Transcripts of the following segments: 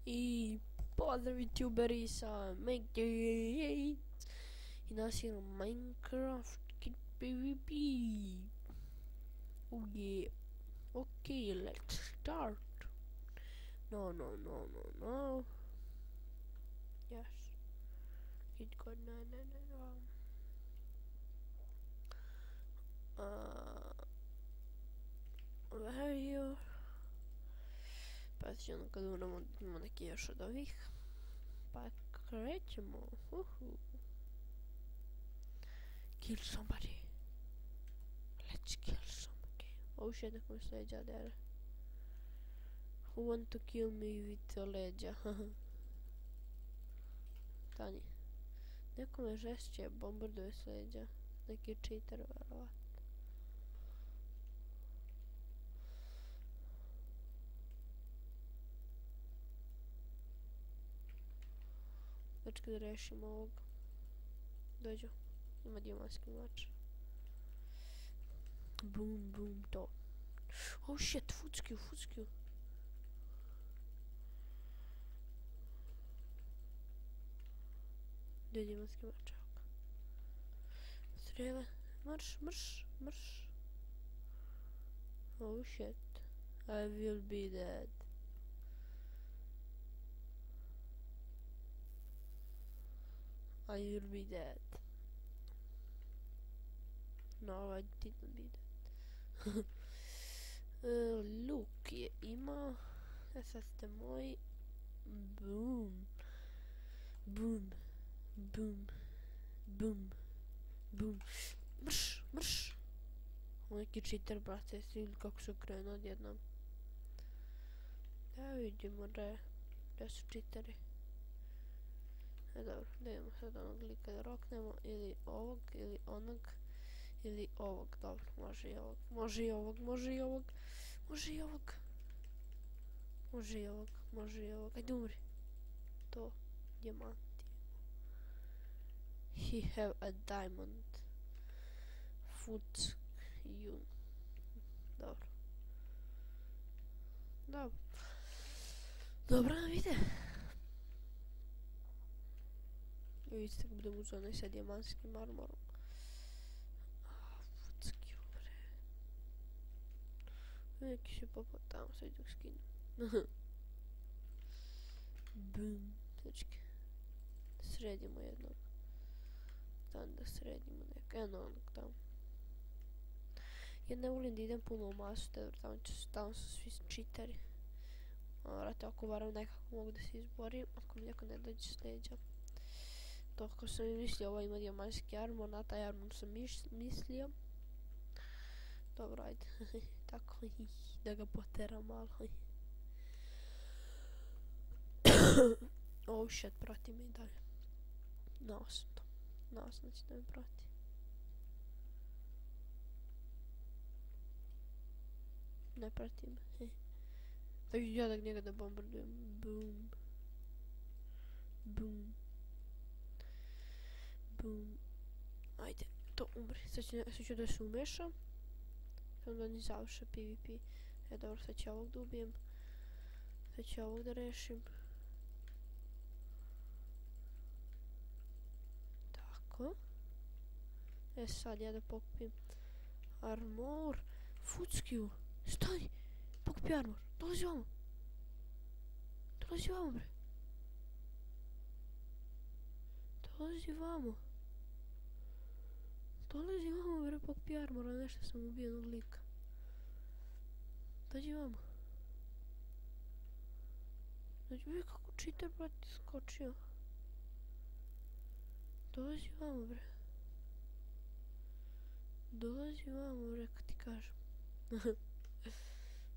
I pozdrav youtuberi sa Minecraft i nas je Minecraft Kid PvP. Oh yeah. Okay, let's start. No. Yes. It got no. Where are you? Paći ono kad imamo neki još od ovih. Pa krećemo. Kill somebody. Let's kill somebody. Oh shit, neko mi s leđa dere. Who want to kill me with leđa? Tani. Neko me žešće bombarduje s leđa. Neki cheater, verovatno. Već kad rešimo ovog. Dođu. Ima dijamanski mač. Boom, to. Oh shit, fuckskill. Gdje je dijamanski mač? Strela. Marš. Oh shit. I will be dead. No, I didn't be dead. Luke je imao. Sad ste moji. Boom. Mrš. Neki cheater, brate, svi kako su krenuo odjednom. Da vidimo da su cheateri. Dobro, da idemo sad onog lika da roknemo, ili ovog, ili onog, ili ovog. Dobro, može i ovog. Ajde umri. To, dijamanti. He have a diamond. Foot you. Dobro nam ide. I vidite kako budem uzeo onaj sa dijamantskim armorom. Futski bre. Neki se popao tamo, sad dok skinem. Boom. Znači, sredimo jednog. Tam da sredimo jedno onog tamo. Ja ne volim da idem puno u masu, tamo su svi cheateri. Vrate, ako varam nekako mogu da se izborim, ako mi neko ne dođe s leđa. Toliko sam i mislio, ovo ima dijamanski armor, na taj armor sam mislio. Dobro, ajde, tako, da ga poteram malo. Oh shit, prati me i dalje. Naosno će da me prati. Ne prati me, Pa ću ja da njega da bombardujem. Boom. Ajde, to umri. Sad ću da se umešam. Samo da ne završe PvP. Dobro, sad ću ovog da ubijem. Sad ću ovog da rešim. Tako. Sad ja da pokupim armor. Fuckskill. Stani! Pokupi armor. Dolazi vamo, bre. Dolazi vamo, bre, pokupi armor, a nešto sam ubio jednog lika. Dođi vamo. Bre, kako cheater, brate, skočio. Dolazi vamo, bre, kad ti kažem.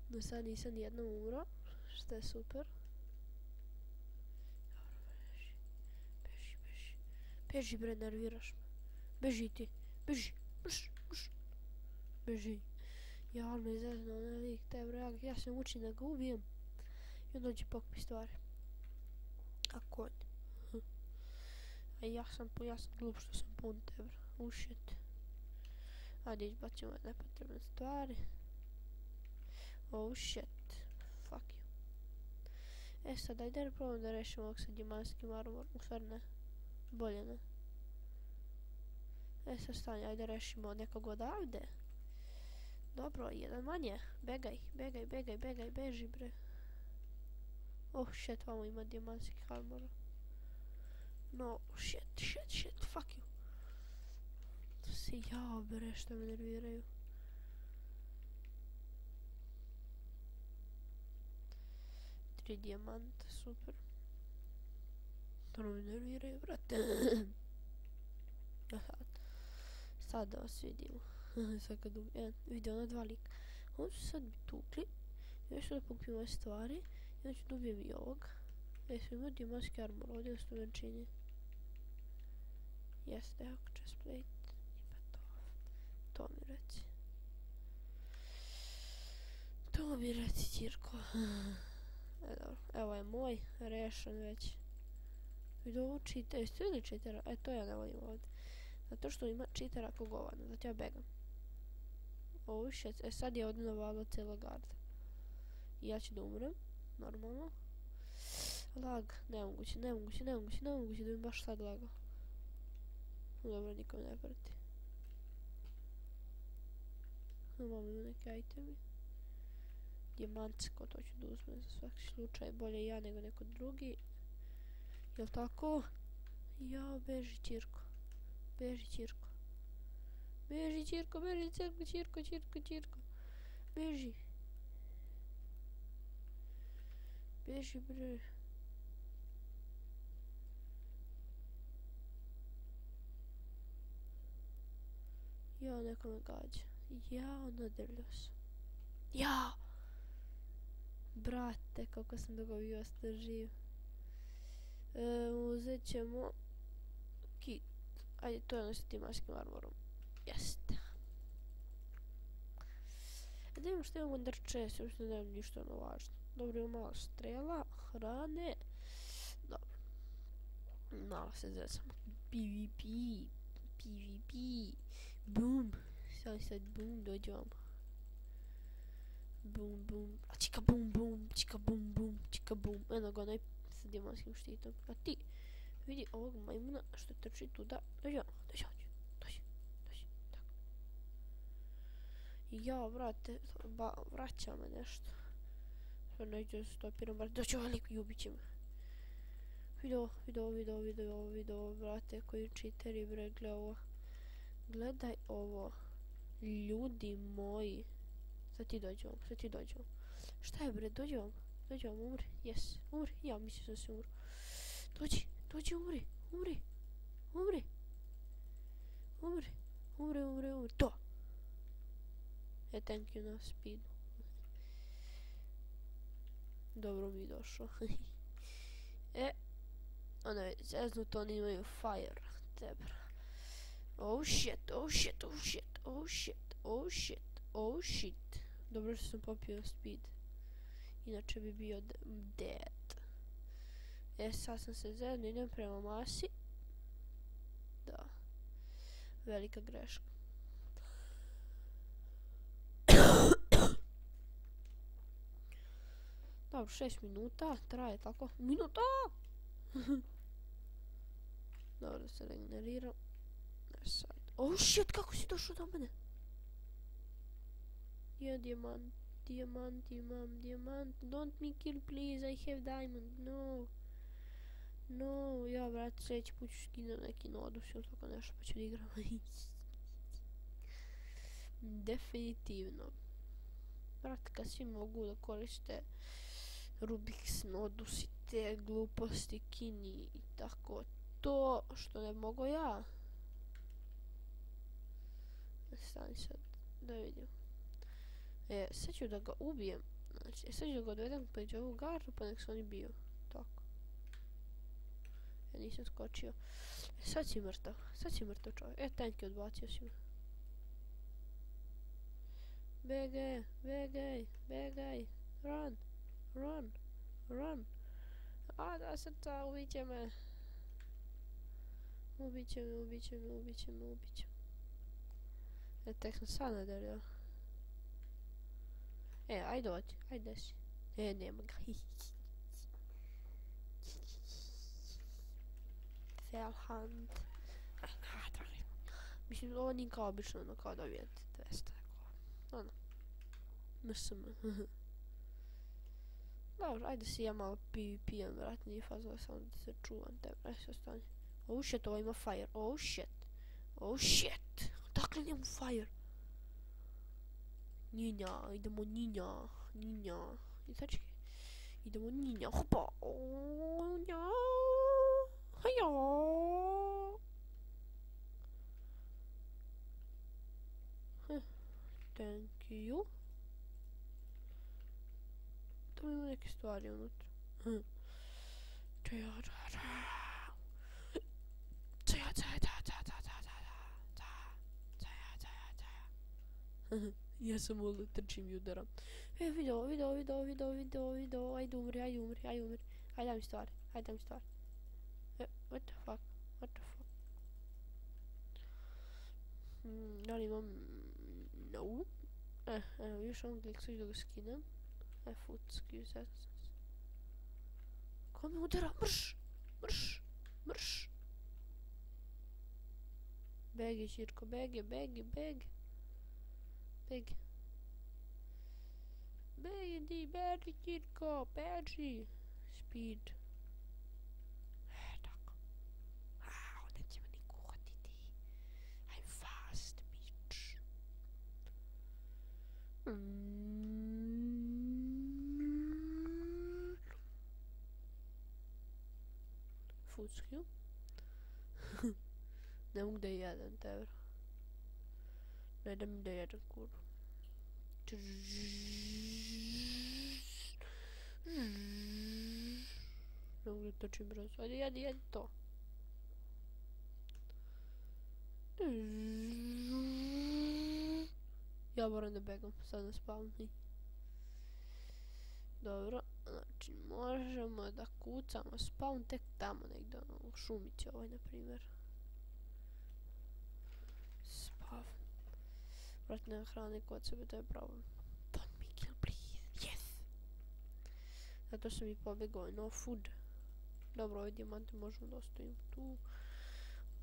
No sad nisam nijednom umro, što je super. Dobro, beži bre, nerviraš me. Beži ti, beži. Ja me zezno, onaj lik, taj bre, ja se mučim da ga ubijem. I onda će pokupi stvari. A konj. A ja sam glup što sam pun te bre, shit. Ajde, izbacimo nepotrebne stvari. Oh shit, fuck you. E sad, ajde probam da rešimo ovog sa diamanskim armor. U stvari ne. Bolje ne. E sad stanje, ajde rešimo nekog odavde. Dobro, jedan manje. Begaj, begaj, begaj, begaj, beži bre. Oh shit, vamo ima diamantskih armora. No, shit, fuck you. Se jao bre, što me nerviraju. Tri dijamanta, super. To me nerviraju, brate. Sad da vas vidimo. Sad kad vidio na dva lika. Ovo su sad mi tukli. Još da pokupim ove stvari. I onda ću dobijem i ovog. Jesmo imao diamantski armor ovdje u studenčini. Jeste, evo chestplate. I pa to mi reci. To mi reci, Cirko. Dobro, evo je moj, rešen već. Vidio ovo cheater, jeste ili cheatera? E, to ja ne volim ovdje. Zato što ima cheatera ako govana, zato ja begam. Oh shit, e sad je ovdje navalila cijela garda. I ja ću da umrem, normalno. Lag, nemoguće da mi baš sad lagao. Dobro, nikom ne prati. Imamo neke itemi. Dijamantsko, to ću da uzmem za svaki slučaj, bolje ja nego neko drugi. Jel' tako? Jao, beži Cirko. Beži Cirko. Beži Cirko, beži Cirko. Beži. Beži bre. Jao, neko me gađa. Jao, nadrljao sam. Jao! Brate, kako sam dugo bio ostao živ. Uzet ćemo kit. Ajde, to je ono sa diamantskim armorom. Jeste. Da imam što imam under chest, uopšte da nemam ništa ono važno. Dobro, imam malo strela, hrane. Dobro. Malo se zezam. PvP. Boom. Sad boom, dođe vam. Boom. A čika boom. Eno ga onaj sa diamantskim štitom. A ti, vidi ovog majmuna što trči tuda. Dođi. Tako. Ja, brate, vraća me nešto. Što neću da stopiram, brate, doći ovaj lik i ubit će me. Video, brate, koji cheateri, bre, gledaj ovo. Ljudi moji. Sad ti dođu. Šta je, bre, dođu vam, umri, yes, umri, ja mislim da se umru. Dođi, umri, to. Thank you na speedu. Dobro mi došlo. Onda je zeznuto, oni imaju fire, tebra. Oh shit. Dobro što sam popio speed. Inače bi bio dead. Sad sam se zeznuo, idem prema masi. Da. Velika greška. Dobro, 6 minuta, traje tako. Minuta! Dobro, da se regeneriram. Sad. Oh shit, kako si došao do mene? Ja, dijamant. Don't me kill, please, I have diamond, no, ja, brate, sljedeći put ću skinem neki nodus ili tako nešto, pa ću da igram. Definitivno. Brate, kad svi mogu da koriste Rubik's nodus i te gluposti, kini i tako, to što ne mogu ja. Stani sad, da vidim. Sad ću da ga ubijem. Znači, sad ću da ga odvedem pođe ovu gardu, pa nek se oni biju. Tako. Ja nisam skočio. Sad si mrtav čovjek. Tank je odbacio si me. Begaj. Run. A, da srca, ubiće me. Tek sam sad nadelio. Ajde si. Nema ga. Royal Hunt. Mislim, ovo nije kao obično, ono kao dobijete 200, ono, mislim. Dobro, ajde si ja malo PvP-am, vrat, nije fazova, samo da se čuvam tebe, sve stanje. Oh shit, ovo ima fire, oh shit. Oh shit, dakle njemu fire. Ninja, idemo ninja, i sad čekaj. Idemo ninja, hopa, oh, nja, haja. Thank you. Tu ima neke stvari unutra. Ja sam ovdje trčim i udaram. Video, ajde umri. Ajde daj mi stvari. What the fuck? Da li imam... No. Evo, još on gliksuć da ga skinem. Foot skill. Ko me udara? Mrš. Beg, Čirko, beg. Beg, Čirko, beži. Speed. Tako. Ovdje će me niko hoditi. I'm fast, bitch. Food skill. Ne mogu da jedem, tebra. Ne da mi da jedem, kurva. Ne mogu da točim brzo. Ajde, jedi to. Ja moram da begam, sad na spavni. Dobro, znači možemo da kucamo spawn tek tamo negdje, ono, u šumici ovaj, na primjer. Spawn. Vrat, nema hrane kod sebe, to je problem. Don't me kill, please. Yes! Zato sam i pobegao, no food. Dobro, ove dijamante možemo da ostavimo tu.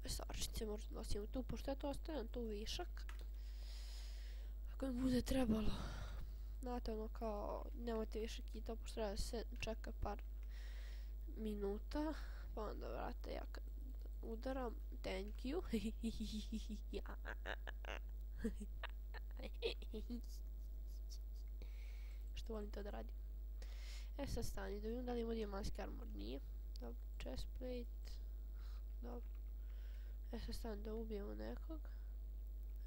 Sarčice možemo da ostavimo tu, pošto ja to ostavljam tu višak. Ako mi bude trebalo. Znate, ono kao, nemojte više kita, pošto treba da se čeka par minuta. Pa onda, vrate, ja kad udaram, thank you. Što volim to da radim. Sad stani, da vidim da li ima diamantski armor, nije. Dobro, chestplate. Dobro. Sad stani da ubijemo nekog.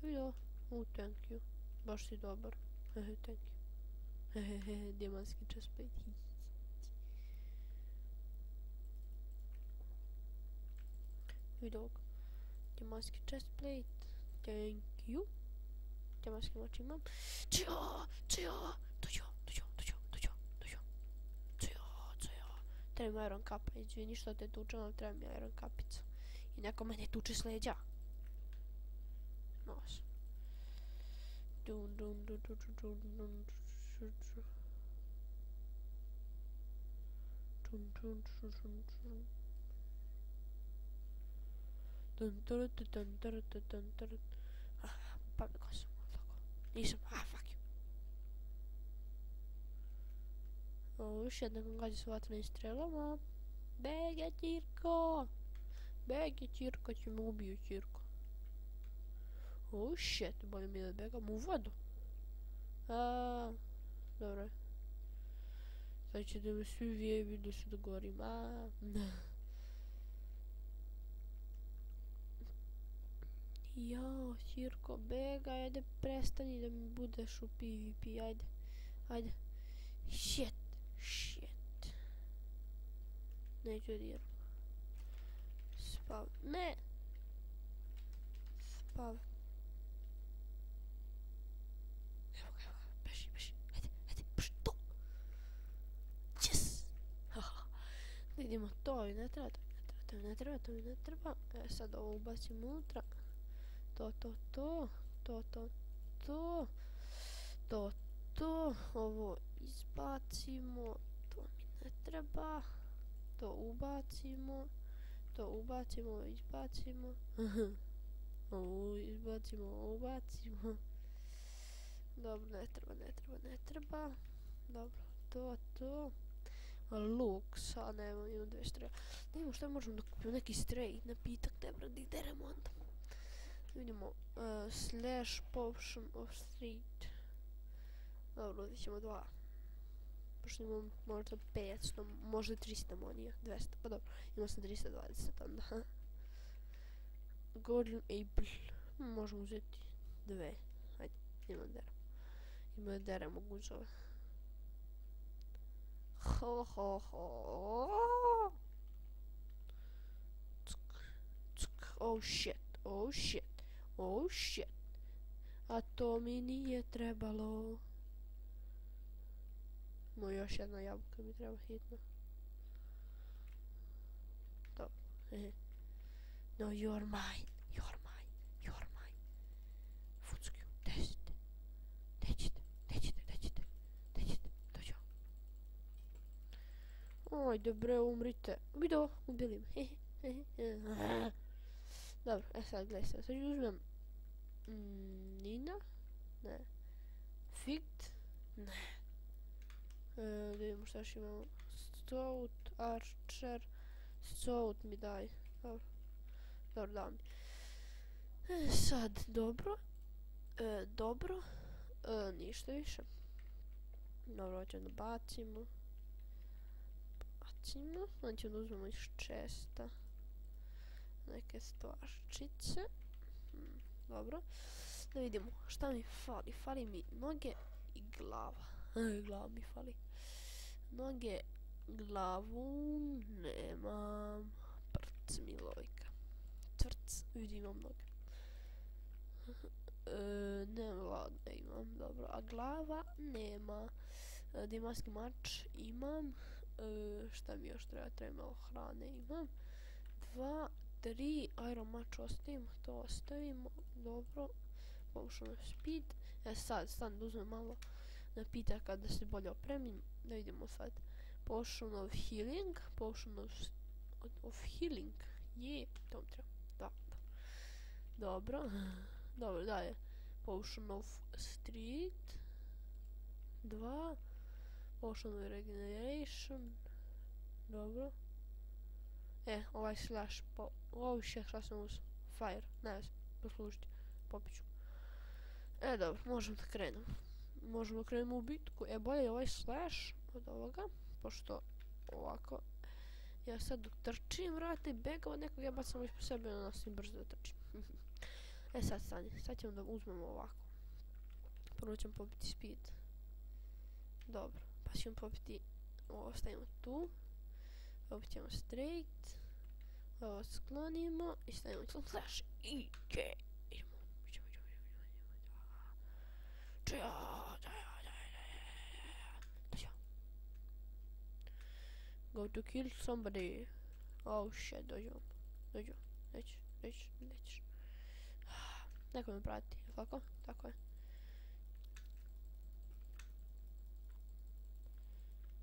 Vidio, thank you. Baš si dobar. Thank you. Diamantski chestplate. Vidio, diamantski chestplate. Thank you. Diamantski moć imam. Čio. Treba mi iron kapa, izvini što te tučem, ali treba mi iron kapica. I neko mene tuče s leđa. Nos. Pobjegao sam, tako. Nisam, fuck you. Ovo još jedna gađa s vatrenim strelama. Bege, Čirko, će me ubiju, Čirko. Oh shit, bolje mi da begam u vodu. Dobro. Sad će da me svi vijebi da se dogorim. Jao, Čirko, begaj, ajde prestani da mi budeš u PvP, ajde. Shit. Neću diram. Spav. Ne! Spav. Evo ga, beži. Ajde, to! Yes! Da idemo to, ne treba. Sad ovo ubacimo unutra. To. Ovo izbacimo. To mi ne treba. To ubacimo. To ubacimo, izbacimo. Ovo izbacimo, ovo ubacimo. Dobro, ne treba. Dobro, to. Luk, sad nemam, imam 2 strela. Ne imam šta možemo da kupimo, neki straight napitak, ne bro, gdje remont. Vidimo, slash potion of street. Dobro, ovdje ćemo 2. Pošto imam možda 500, možda 300 monija, 200, pa dobro, imam sam 320 onda. Golden apple, možemo uzeti 2, hajde, ima dera mogu zove. Oh shit, a to mi nije trebalo. Još jedna jabuka mi treba hitno. Dobro. No, you're mine. Fuckyu, dećete. Dođo. Ajde bre, umrite. Vidio, ubili me. Dobro, sad gledaj se. Sad uzmem Nina? Ne. Figt? Ne. Da vidimo šta još imamo. Stout, Archer. Stout mi daj. Dobro, dao mi. Sad, dobro. Ništa više. Dobro, hoćemo da bacimo. Onda ćemo da uzmemo iz česta neke stvarčice. Dobro. Da vidimo šta mi fali. Fali mi noge i glava. Glava mi fali. Noge, glavu nemam. Prc mi lojka. Tvrc, vidim imam noge. Nemam ladno, imam, dobro. A glava nema. Dimarski mač imam. Šta mi još treba? Treba malo hrane imam. 2, 3, iron mač ostavimo. To ostavimo. Dobro. Potion of speed. Sad da uzmem malo napitaka da se bolje opremim. Da vidimo sad. Potion of healing. Potion of healing. To mi treba. Da. Dobro. Dobro, dalje. Potion of street. 2. Potion of regeneration. Dobro. Ovaj slash šta sam uz fire. Ne znam, poslužiti. Popiću. Dobro, možemo da krenemo. Možemo da krenemo u bitku. Bolje je ovaj slash od ovoga. Pošto ovako. Ja sad dok trčim, vrate i bega od nekog, ja bacam ispod sebe i nastavim brzo da trčim. Sad ćemo da uzmemo ovako. Prvo ćemo popiti speed. Dobro, pa ćemo popiti, ovo stavimo tu. Popit ćemo straight. Ovo sklonimo i stavimo slash i idemo. Go to kill somebody. Oh shit, dođo. Nećeš. Neko me prati, tako? Tako je.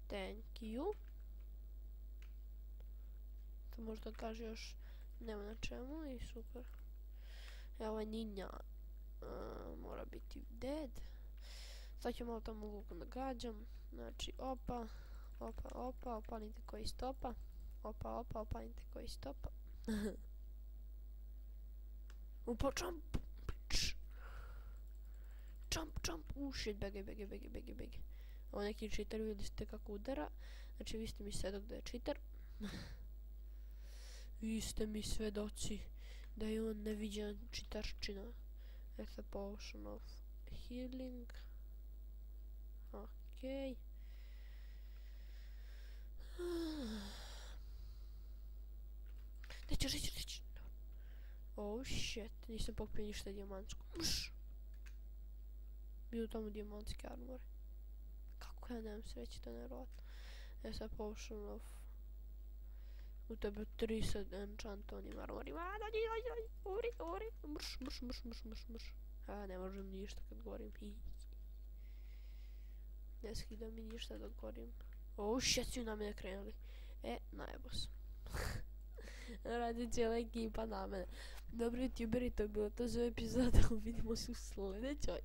Thank you. To možda kaže još nema na čemu i super. Ovaj ninja mora biti dead. Sad ću malo tamo lukom da gađam. Znači opa, opalite koji stopa. Opa, opalite koji stopa. Upa, jump. Jump. Shit, begaj. Ovo neki cheater, vidjeli ste kako udara. Znači vi ste mi svedok da je cheater. Vi ste mi svedoci da je on neviđen cheaterčina. Eto potion of healing. Okej. Nećeš. Oh shit, nisam pokupio ništa dijamantsko. Bio tamo dijamantski armor. Kako ja nemam sreći, to je nevjerovatno. Sad potion of... U tebe 3 sa enchantovanim armorima. Dođi. Mrš. Ne možem ništa kad govorim. Ne skida mi ništa dok govorim. Oh shit, su na mene krenuli. Najebo sam. Radi cijela ekipa na mene. Dobro, youtuberi, to je bilo to za epizodu. Vidimo se u sljedećoj.